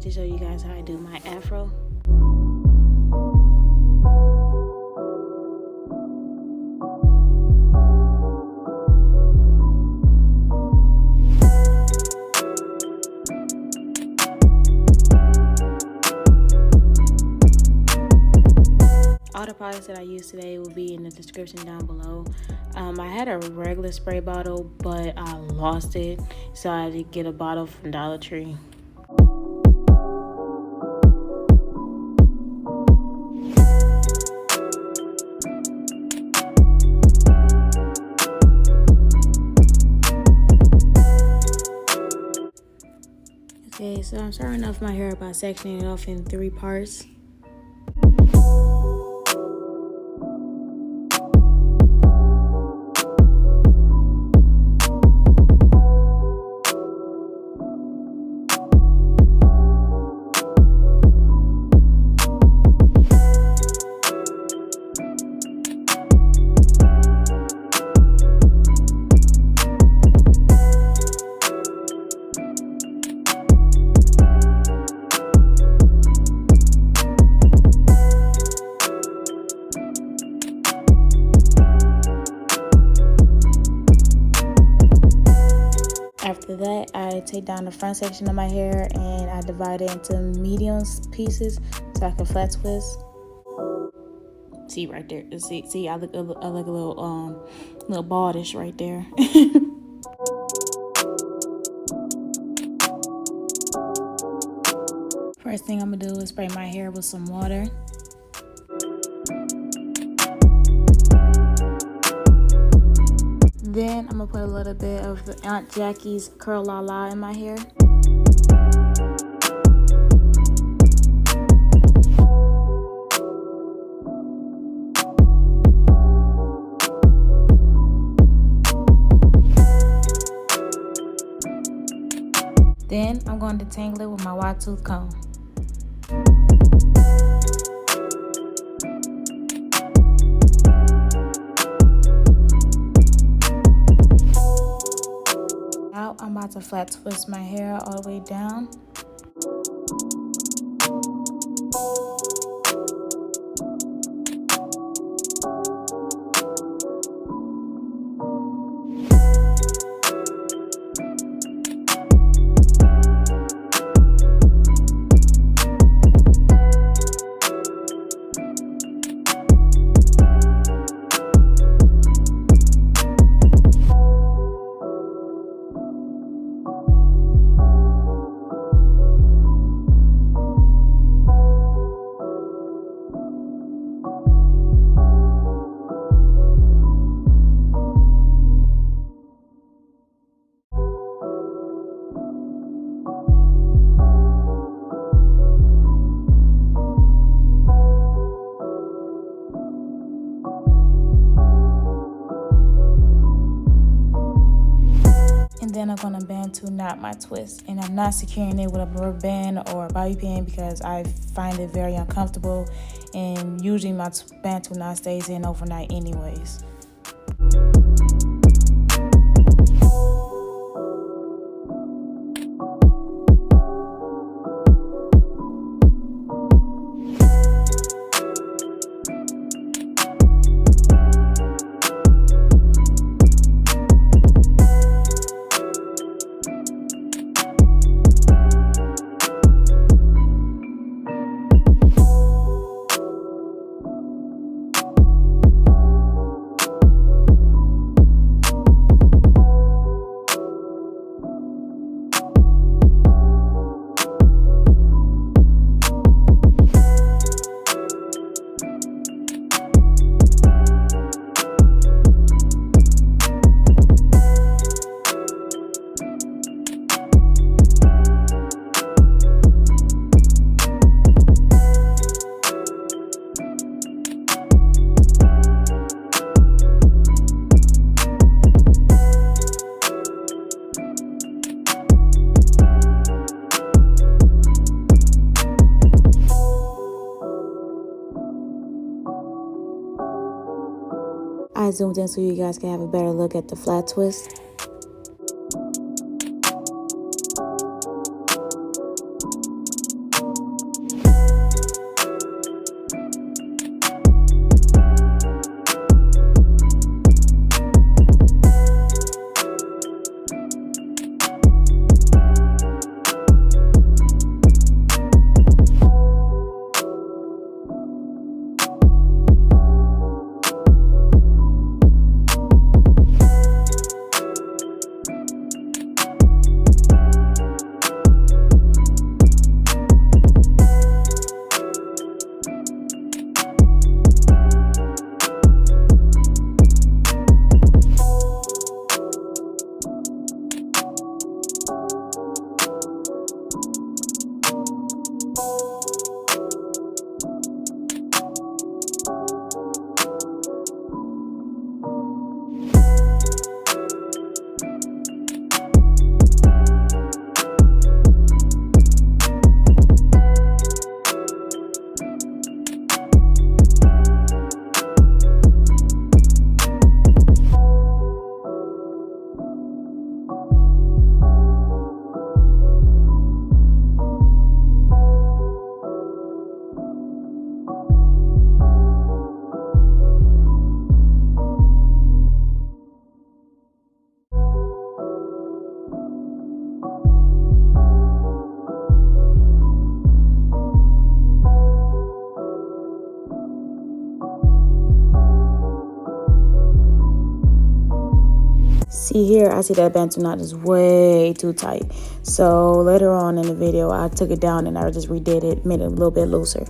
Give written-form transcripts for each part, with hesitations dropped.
to show you guys how I do my afro. All the products that I use today will be in the description down below. I had a regular spray bottle, but I lost it, so I had to get a bottle from Dollar Tree. Okay, so I'm starting off my hair by sectioning it off in 3 parts. After that, I take down the front section of my hair and I divide it into medium pieces so I can flat twist. See right there. See, I look a little baldish right there. First thing I'm gonna do is spray my hair with some water. Then I'm gonna put a little bit of the Aunt Jackie's Curl La La in my hair. Then I'm going to detangle it with my wide tooth comb. Now I'm about to flat twist my hair all the way down. Then I'm gonna band to knot my twist, and I'm not securing it with a rubber band or a bobby pin because I find it very uncomfortable, and usually my band to knot stays in overnight anyways. I zoomed in so you guys can have a better look at the flat twist. See here, I see that bantu knot is way too tight. So later on in the video, I took it down and I just redid it, made it a little bit looser.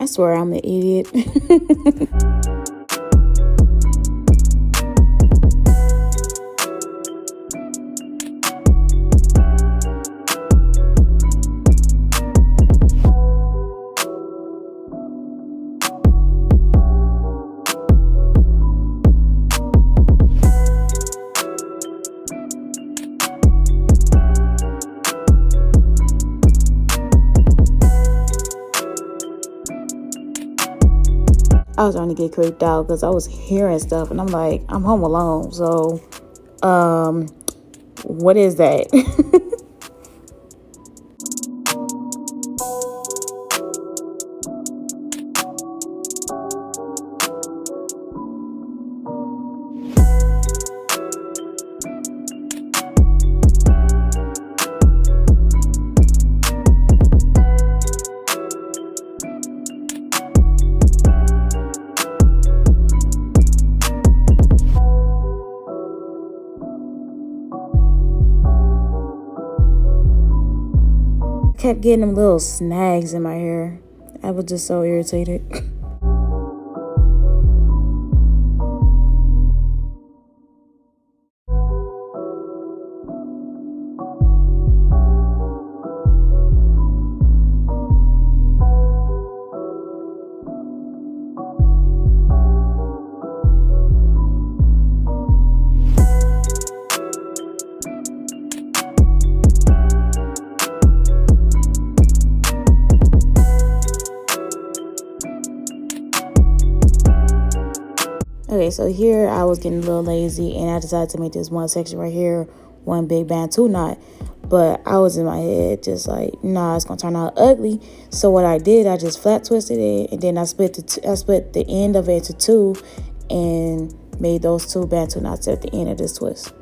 I swear I'm an idiot. I was starting to get creeped out because I was hearing stuff and I'm like, I'm home alone. So, what is that? Kept getting them little snags in my hair. I was just so irritated. Okay, so here I was getting a little lazy and I decided to make this one section right here one big bantu knot. But I was in my head just like, nah, it's gonna turn out ugly. So what I did, I just flat twisted it and then I split the end of it into two and made those two bantu knots at the end of this twist.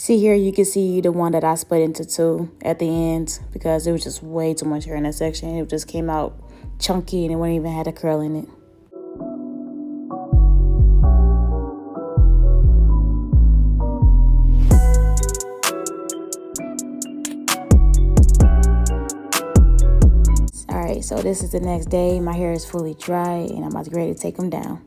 See here, you can see the one that I split into two at the end because it was just way too much hair in that section. It just came out chunky and it wouldn't even had a curl in it. Alright, so this is the next day. My hair is fully dry and I'm about to get ready to take them down.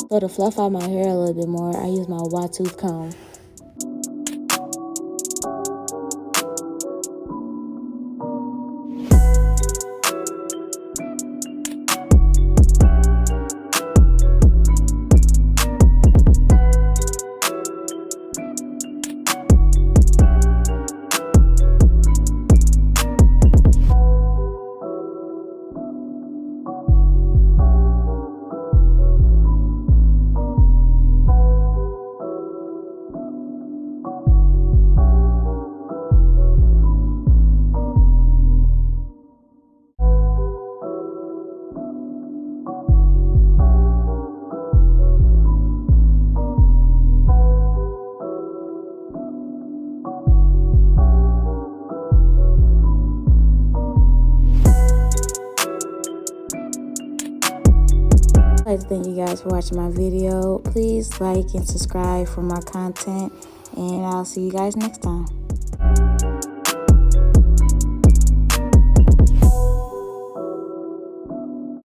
So to fluff out my hair a little bit more, I use my wide tooth comb. I'd like to thank you guys for watching my video. Please like and subscribe for more content, and I'll see you guys next time.